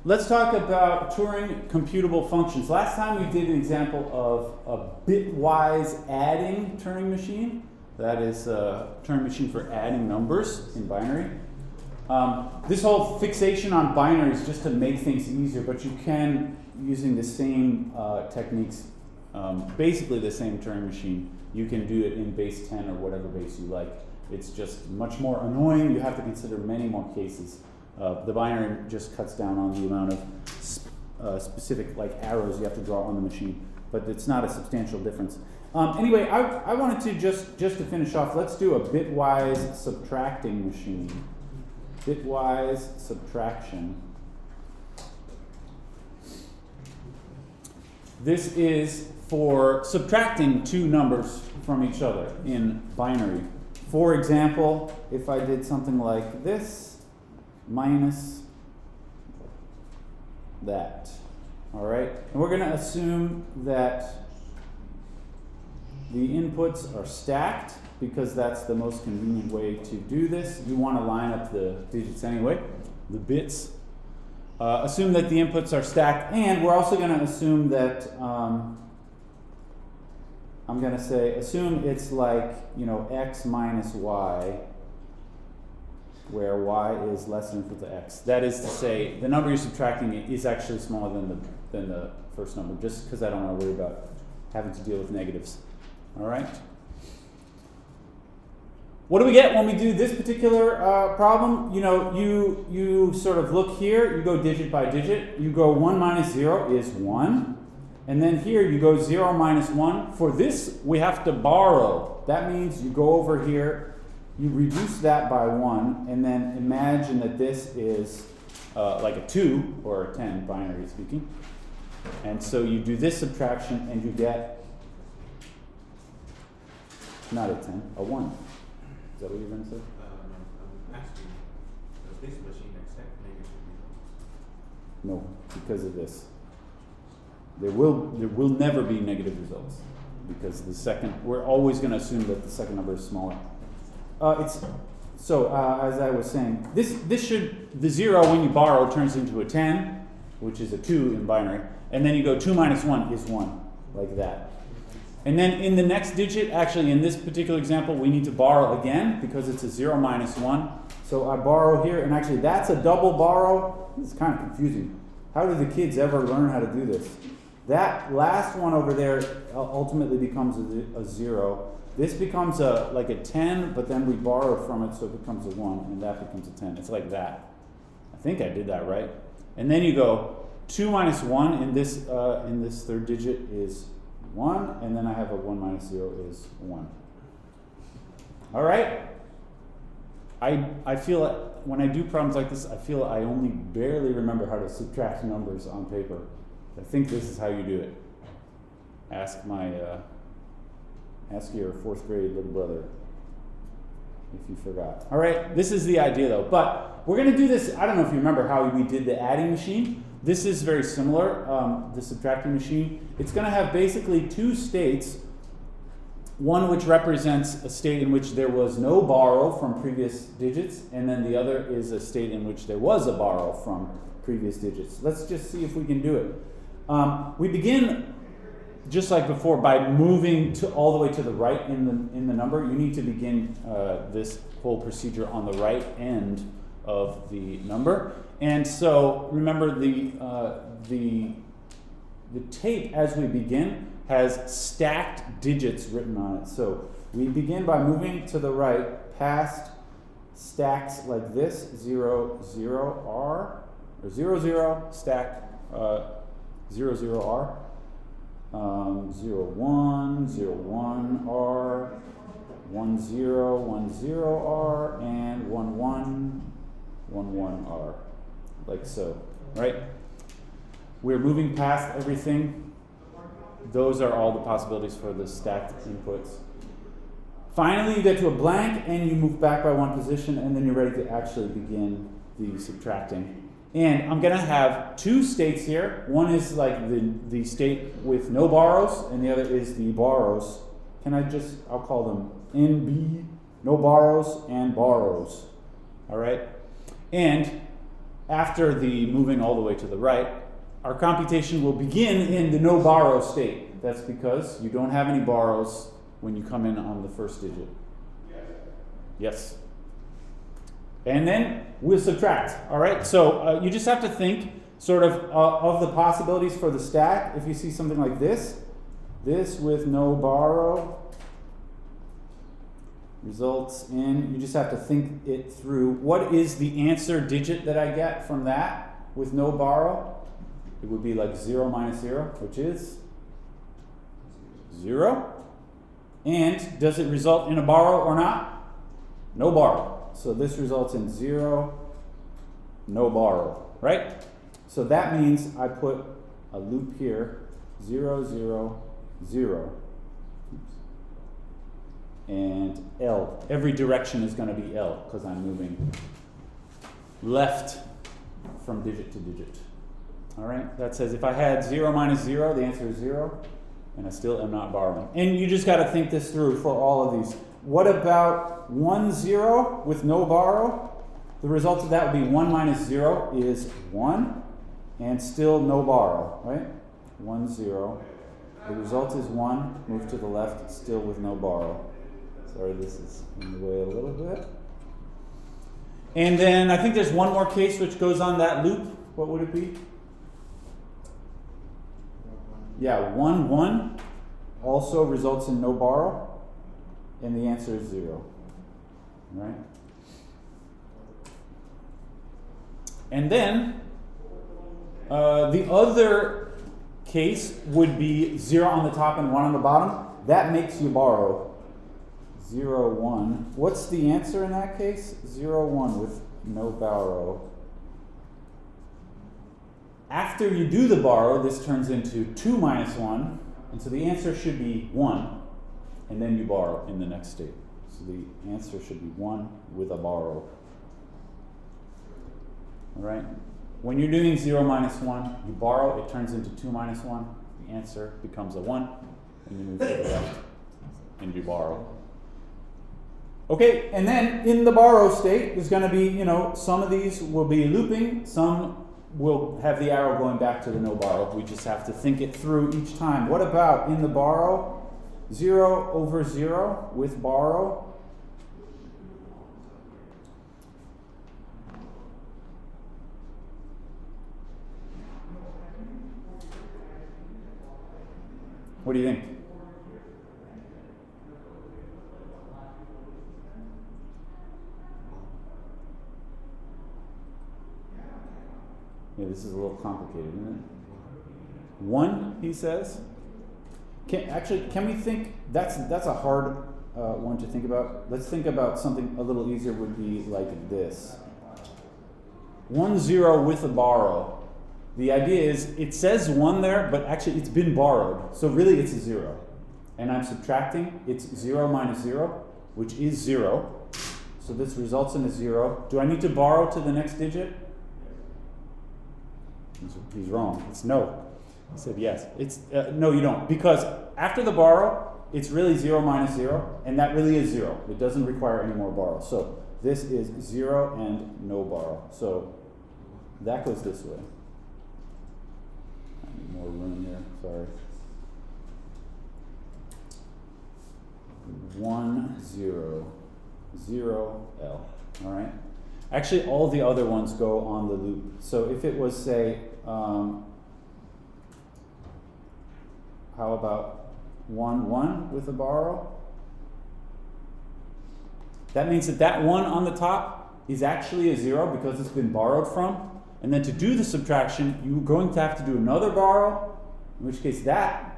let's talk about Turing computable functions. Last time we did an example of a bitwise adding Turing machine. That is a Turing machine for adding numbers in binary. This whole fixation on binary is just to make things easier, but you can, using the same techniques, basically the same Turing machine, you can do it in base 10 or whatever base you like. It's just much more annoying. You have to consider many more cases. The binary just cuts down on the amount of specific like arrows you have to draw on the machine, but it's not a substantial difference. Anyway, I wanted to just to finish off, let's do a bitwise subtracting machine. Bitwise subtraction. This is for subtracting two numbers from each other in binary. For example, if I did something like this, minus that. All right? And we're going to assume that the inputs are stacked because that's the most convenient way to do this. You want to line up the digits anyway, the bits. Assume that the inputs are stacked, and we're also going to assume that I'm going to say assume it's like, x minus y, where y is less than or equal to x. That is to say, the number you're subtracting is actually smaller than the first number, just because I don't want to worry about having to deal with negatives. All right? What do we get when we do this particular problem? You sort of look here, you go digit by digit. You go 1 minus 0 is 1. And then here you go 0 minus 1. For this, we have to borrow. That means you go over here, you reduce that by 1, and then imagine that this is like a 2 or a 10, binary speaking. And so you do this subtraction and you get, not a 10, a 1. Is that what you're going to say? I'm asking, does this machine accept negative results? No, because of this. There will never be negative results because we're always going to assume that the second number is smaller. As I was saying, the 0 when you borrow turns into a 10, which is a 2 in binary, and then you go 2 minus 1 is 1, like that. And then in the next digit, actually in this particular example, we need to borrow again because it's a 0 minus 1. So I borrow here, and actually that's a double borrow. It's kind of confusing. How do the kids ever learn how to do this? That last one over there ultimately becomes a 0. This becomes like a 10, but then we borrow from it, so it becomes a 1, and that becomes a 10. It's like that. I think I did that right. And then you go 2 minus 1 in this third digit is 1, and then I have a 1 minus 0 is 1. All right? I feel like when I do problems like this, I feel I only barely remember how to subtract numbers on paper. I think this is how you do it. Ask your 4th grade little brother if you forgot. All right, this is the idea though. But we're going to do this. I don't know if you remember how we did the adding machine. This is very similar, the subtracting machine. It's going to have basically two states. One which represents a state in which there was no borrow from previous digits, and then the other is a state in which there was a borrow from previous digits. Let's just see if we can do it. We begin, just like before, by moving all the way to the right in the number. You need to begin this whole procedure on the right end of the number. And so remember the tape as we begin has stacked digits written on it. So we begin by moving to the right past stacks like this, 0, 0, R, or 0, 0, stack 0, 0, R, 0, 1, 0, 1, R, 1, 0, 1, 0, R, and 1, 1, 1, 1, R, like so, right? We're moving past everything. Those are all the possibilities for the stacked inputs. Finally, you get to a blank, and you move back by one position, and then you're ready to actually begin the subtracting. And I'm going to have two states here. One is like the state with no borrows, and the other is the borrows. I'll call them NB, no borrows, and borrows. All right? And after the moving all the way to the right, our computation will begin in the no borrow state. That's because you don't have any borrows when you come in on the first digit. Yes. And then we'll subtract. All right. So you just have to think sort of the possibilities for the stack. If you see something like this with no borrow results in, you just have to think it through. What is the answer digit that I get from that with no borrow? It would be like 0 minus 0, which is 0. And does it result in a borrow or not? No borrow. So this results in 0, no borrow, right? So that means I put a loop here, 0, 0, 0. And L. Every direction is going to be L because I'm moving left from digit to digit. All right? That says if I had 0 minus 0, the answer is 0, and I still am not borrowing. And you just got to think this through for all of these. What about 1, 0 with no borrow? The result of that would be 1 minus 0 is 1, and still no borrow, right? 1, 0. The result is 1, move to the left, still with no borrow. Sorry, this is in the way a little bit. And then I think there's one more case which goes on that loop. What would it be? Yeah, 1, 1 also results in no borrow, and the answer is 0. Right? And then the other case would be 0 on the top and 1 on the bottom. That makes you borrow. 0, 1. What's the answer in that case? 0, 1 with no borrow. After you do the borrow, this turns into 2 minus 1, and so the answer should be 1, and then you borrow in the next state. So the answer should be 1 with a borrow. All right? When you're doing 0 minus 1, you borrow, it turns into 2 minus 1, the answer becomes a 1, and you move to the left, and you borrow. Okay, and then in the borrow state, there's going to be, some of these will be looping, some will have the arrow going back to the no borrow. We just have to think it through each time. What about in the borrow? 0 over 0 with borrow. What do you think? Yeah, this is a little complicated, isn't it? 1, he says. Can we think, that's a hard one to think about. Let's think about something a little easier would be like this. 1, 0 with a borrow. The idea is it says 1 there, but actually it's been borrowed. So really it's a 0. And I'm subtracting, it's 0 minus 0, which is 0. So this results in a 0. Do I need to borrow to the next digit? He's wrong. It's no. He said yes. It's no, you don't. Because after the borrow, it's really 0 minus 0, and that really is 0. It doesn't require any more borrow. So this is 0 and no borrow. So that goes this way. I need more room here. Sorry. 1, 0, 0, L. All right. Actually, all the other ones go on the loop. So if it was, say, how about 1, 1 with a borrow? That means that 1 on the top is actually a 0 because it's been borrowed from. And then to do the subtraction, you're going to have to do another borrow, in which case that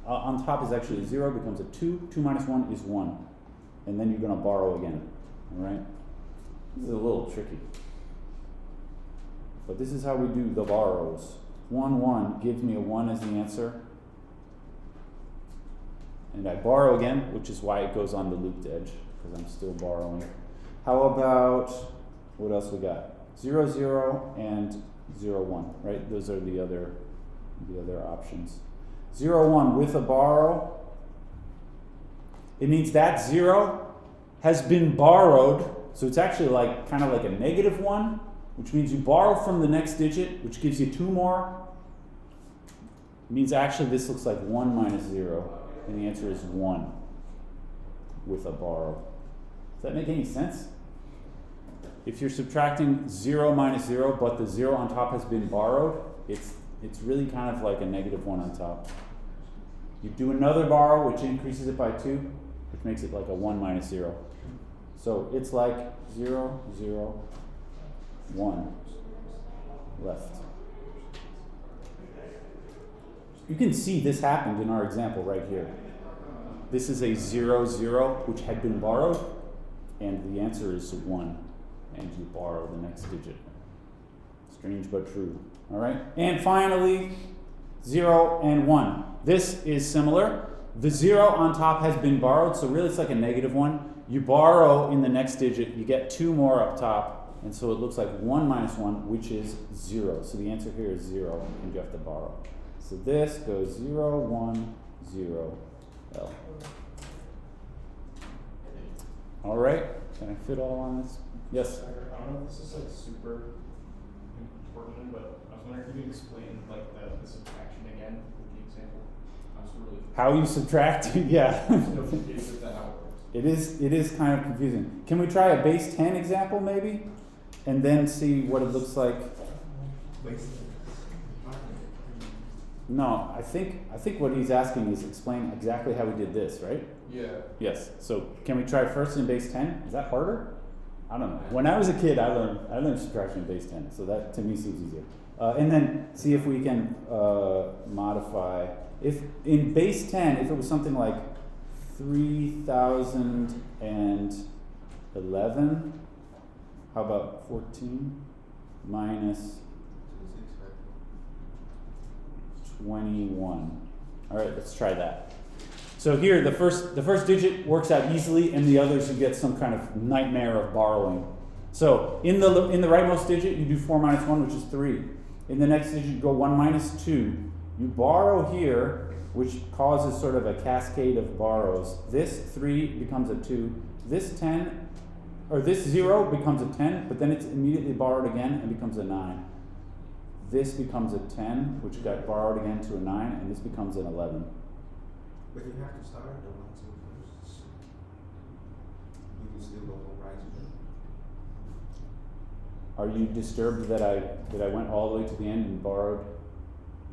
on top is actually a 0, becomes a 2. 2 minus 1 is 1. And then you're going to borrow again. All right? This is a little tricky. But this is how we do the borrows. 1, 1 gives me a 1 as the answer. And I borrow again, which is why it goes on the looped edge, because I'm still borrowing. How about, what else we got? 0, 0, and 0, 1, right? Those are the other options. 0, 1 with a borrow. It means that 0 has been borrowed. So it's actually kind of like a negative 1, which means you borrow from the next digit, which gives you 2 more. It means actually this looks like 1 minus 0, and the answer is 1 with a borrow. Does that make any sense? If you're subtracting 0 minus 0, but the 0 on top has been borrowed, it's really kind of like a negative 1 on top. You do another borrow, which increases it by 2, which makes it like a 1 minus 0. So it's like 0, 0, 1 left. You can see this happened in our example right here. This is a 0, 0, which had been borrowed, and the answer is 1, and you borrow the next digit. Strange but true. All right? And finally, 0 and 1. This is similar. The 0 on top has been borrowed, so really it's like a negative 1. You borrow in the next digit, you get 2 more up top, and so it looks like 1 minus 1, which is 0. So the answer here is 0, and you have to borrow. So this goes 0, 1, 0, L. All right, can I fit all on this? Yes? I don't know if this is like super important, but I was wondering if you could explain like the subtraction again with the example. I was really How you subtract? Yeah. confused with how it works. It is kind of confusing. Can we try a base 10 example maybe? And then see what it looks like? No, I think what he's asking is explain exactly how we did this, right? Yeah. Yes. So can we try first in base 10? Is that harder? I don't know. When I was a kid, I learned subtraction in base 10, so that to me seems easier. And then see if we can modify. If in base 10, if it was something like 3011, how about 14 minus 21? All right, let's try that. So here, the first digit works out easily, and the others you get some kind of nightmare of borrowing. So in the rightmost digit, you do 4 minus 1, which is 3. In the next digit, you go 1 minus 2. You borrow here, which causes sort of a cascade of borrows. This 3 becomes a 2. This 10, or this 0 becomes a 10, but then it's immediately borrowed again and becomes a 9. This becomes a 10, which got borrowed again to a 9, and this becomes an 11. But you have to start the 1, 2 first. You can still go from right to left. Are you disturbed that I went all the way to the end and borrowed?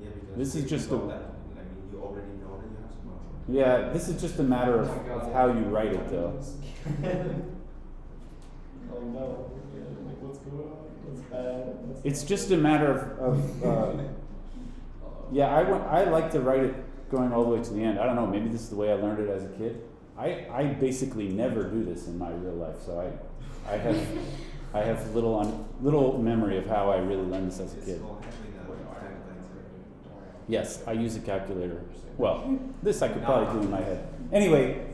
Yeah, because This is just you a- know that, I mean, you already know that you have to borrow. Yeah, this is just a matter of how you write it, though. Oh no. Like what's going on? What's bad? It's just a matter of yeah, I like to write it going all the way to the end. I don't know, maybe this is the way I learned it as a kid. I basically never do this in my real life, so I have little memory of how I really learned this as a kid. It's all happening now. Yes, I use a calculator. Well, this I could probably do in my head. Anyway,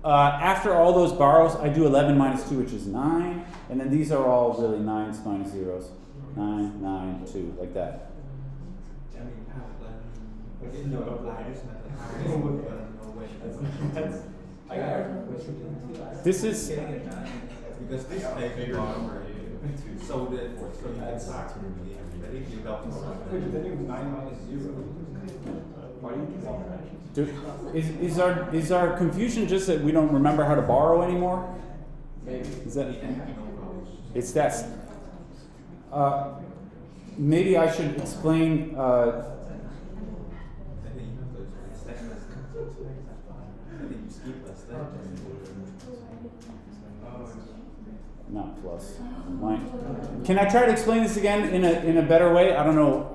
after all those borrows, I do 11 minus 2, which is 9. And then these are all really 9s minus 0s. 9, 9, 2, like that. I mean, you have I didn't know apply this method. I don't know when. I got it. This is, Because this takes a lot for you. So that you can start to read. But if you don't know. Wait, then it was 9 minus 0. Why do you do that? is our confusion just that we don't remember how to borrow anymore? Maybe. Is that? It's that. Maybe I should explain. I think you have to step by step. I think you skip a step. Not plus. Can I try to explain this again in a better way? I don't know.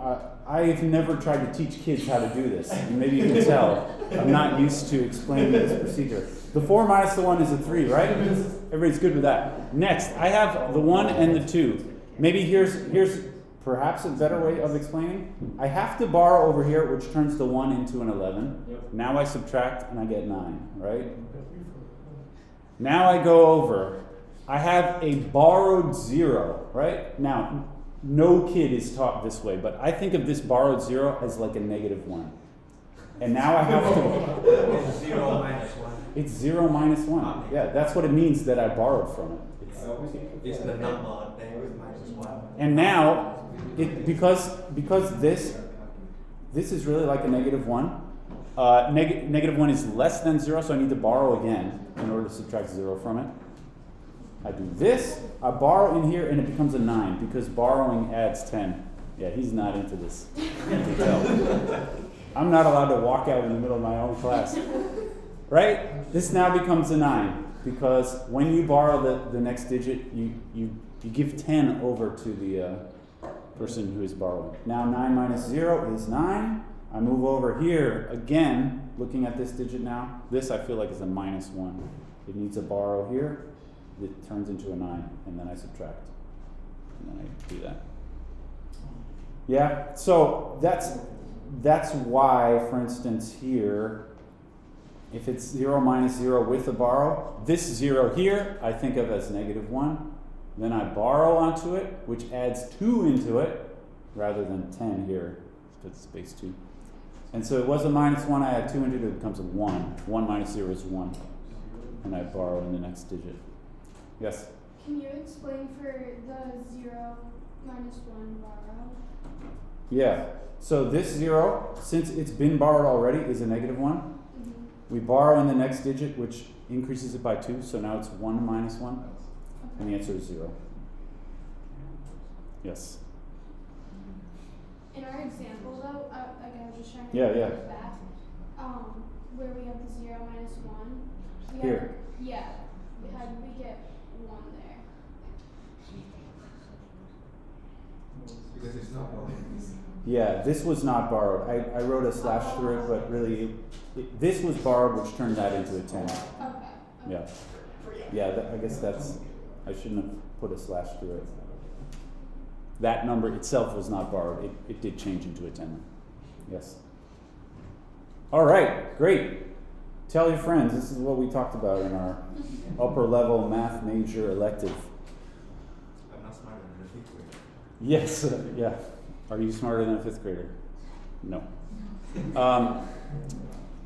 I've never tried to teach kids how to do this. And maybe you can tell. I'm not used to explaining this procedure. The 4 minus the 1 is a 3, right? Everybody's good with that. Next, I have the 1 and the 2. Maybe here's perhaps a better way of explaining. I have to borrow over here, which turns the 1 into an 11. Yep. Now I subtract and I get 9, right? Now I go over. I have a borrowed 0, right? Now, no kid is taught this way, but I think of this borrowed 0 as like a negative 1. And now I have to... 0 minus 1. It's 0 minus 1. Yeah, that's what it means that I borrowed from it. It's the number there is -1. And now, because this is really like a -1. -1 is less than 0, so I need to borrow again in order to subtract 0 from it. I do this, I borrow in here, and it becomes a 9 because borrowing adds 10. Yeah, he's not into this. You can tell. I'm not allowed to walk out in the middle of my own class. Right? This now becomes a 9 because when you borrow the next digit, you give 10 over to the person who is borrowing. Now 9 minus 0 is 9. I move over here again, looking at this digit now. This I feel like is a -1. It needs a borrow here. It turns into a 9, and then I subtract. And then I do that. Yeah, so that's why, for instance, here, if it's 0 minus 0 with a borrow, this 0 here I think of as -1. Then I borrow onto it, which adds 2 into it, rather than 10 here, because it's base 2. And so it was a -1, I add 2 into it, it becomes a 1. 1 minus 0 is 1. And I borrow in the next digit. Yes? Can you explain for the 0 minus 1 borrow? Yeah. So this 0, since it's been borrowed already, is a -1. We borrow in the next digit, which increases it by 2, so now it's 1 minus 1, and the answer is 0. Yes? In our example, though, again, I was just trying to Yeah. get back, where we have the 0 minus 1. We Here. Have, yeah. How did we get 1 there? Because it's not borrowed. Yeah, this was not borrowed. I wrote a slash through it, but really, this was borrowed, which turned that into a 10. Okay. Yeah. Yeah, I guess I shouldn't have put a slash through it. That number itself was not borrowed. It did change into a 10. Yes. All right, great. Tell your friends, this is what we talked about in our upper level math major elective. I'm not smarter than a 5th grader. Yes, yeah. Are you smarter than a 5th grader? No.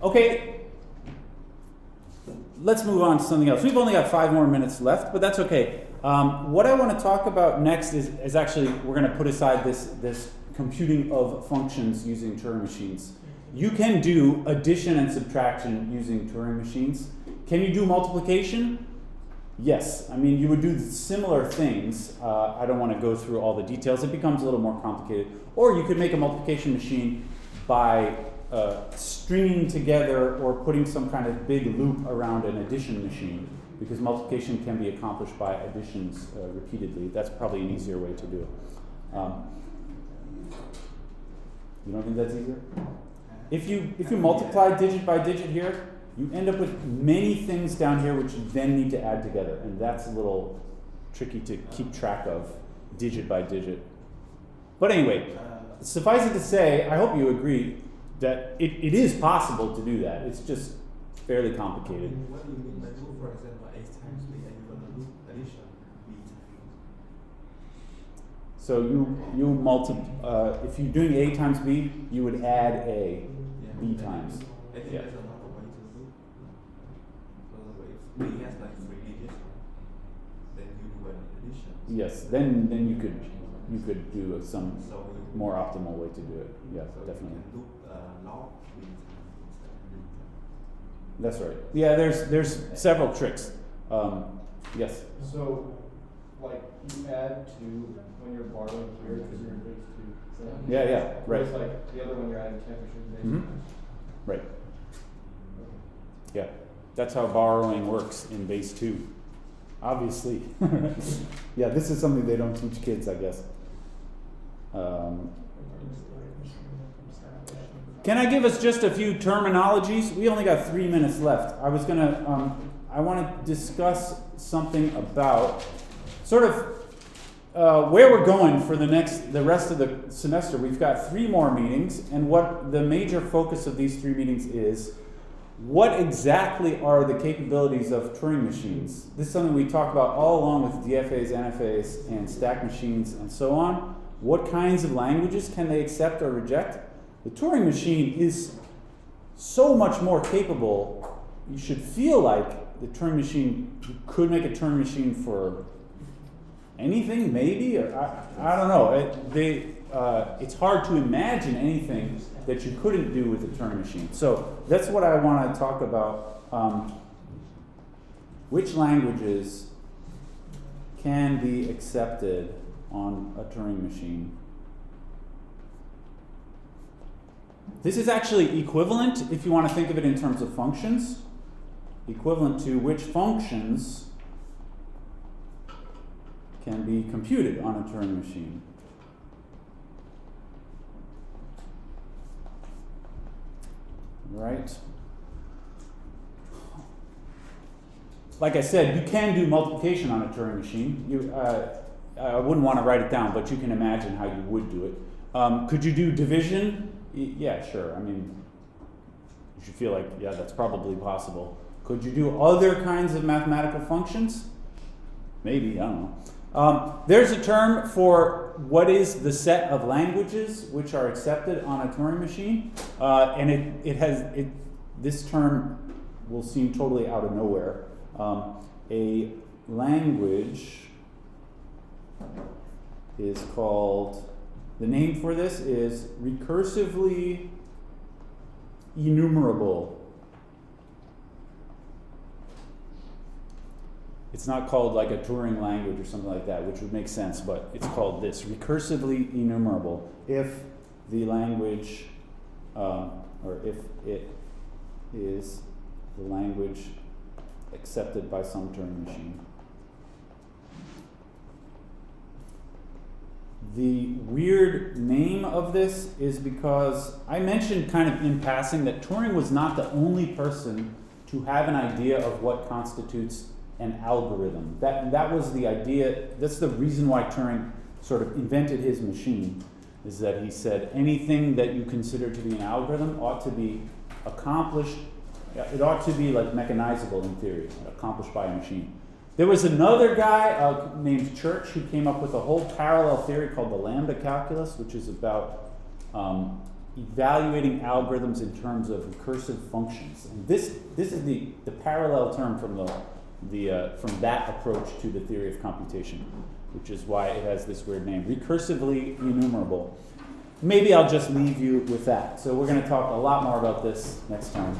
Okay. Let's move on to something else. We've only got 5 more minutes left, but that's okay. What I want to talk about next is actually, we're going to put aside this computing of functions using Turing machines. You can do addition and subtraction using Turing machines. Can you do multiplication? Yes. I mean, you would do similar things. I don't want to go through all the details. It becomes a little more complicated. Or you could make a multiplication machine by stringing together or putting some kind of big loop around an addition machine, because multiplication can be accomplished by additions repeatedly. That's probably an easier way to do it. You don't think that's easier? If you multiply digit by digit here, you end up with many things down here which you then need to add together, and that's a little tricky to keep track of digit by digit. But anyway, suffice it to say, I hope you agree that it is possible to do that. It's just fairly complicated. What do you mean by loop? For example, a times b, and you're going to loop addition b times. So you multiply. If you're doing a times b, you would add a b times. I think Yeah. there's another way to loop. So if b has like 3 digits, then you do an addition. Yes. Then you could do some So you more optimal way to do it. Yeah, so definitely. you can loop log b times instead of b times. That's right. Yeah, there's several tricks. Yes. So, like, you add 2 when you're borrowing here because you're in base 2. Yeah, right. Whereas, like, the other one you're adding 10 because you're in base Mhm. Right. Yeah, that's how borrowing works in base 2. Obviously. Yeah, this is something they don't teach kids, I guess. Can I give us just a few terminologies? We only got 3 minutes left. I was gonna, I want to discuss something about sort of where we're going for the rest of the semester. We've got 3 more meetings, and what the major focus of these 3 meetings is, what exactly are the capabilities of Turing machines? This is something we talk about all along with DFAs, NFAs, and stack machines, and so on. What kinds of languages can they accept or reject? The Turing machine is so much more capable, you should feel like, the Turing machine, you could make a Turing machine for anything, maybe, or I don't know. It's hard to imagine anything that you couldn't do with a Turing machine. So that's what I want to talk about. Which languages can be accepted on a Turing machine? This is actually equivalent, if you want to think of it in terms of functions, equivalent to which functions can be computed on a Turing machine. Right? Like I said, you can do multiplication on a Turing machine. I wouldn't want to write it down, but you can imagine how you would do it. Could you do division? Yeah, sure. I mean, you should feel like, yeah, that's probably possible. Could you do other kinds of mathematical functions? Maybe, I don't know. There's a term for what is the set of languages which are accepted on a Turing machine, and this term will seem totally out of nowhere. A language is called, the name for this is recursively enumerable. It's not called like a Turing language or something like that, which would make sense, but it's called this, recursively enumerable, if the language, or if it is the language accepted by some Turing machine. The weird name of this is because I mentioned kind of in passing that Turing was not the only person to have an idea of what constitutes an algorithm. That was the idea, that's the reason why Turing sort of invented his machine, is that he said anything that you consider to be an algorithm ought to be accomplished, it ought to be like mechanizable in theory, accomplished by a machine. There was another guy named Church who came up with a whole parallel theory called the lambda calculus, which is about evaluating algorithms in terms of recursive functions. And this is the parallel term from that approach to the theory of computation, which is why it has this weird name, recursively enumerable. Maybe I'll just leave you with that. So we're going to talk a lot more about this next time.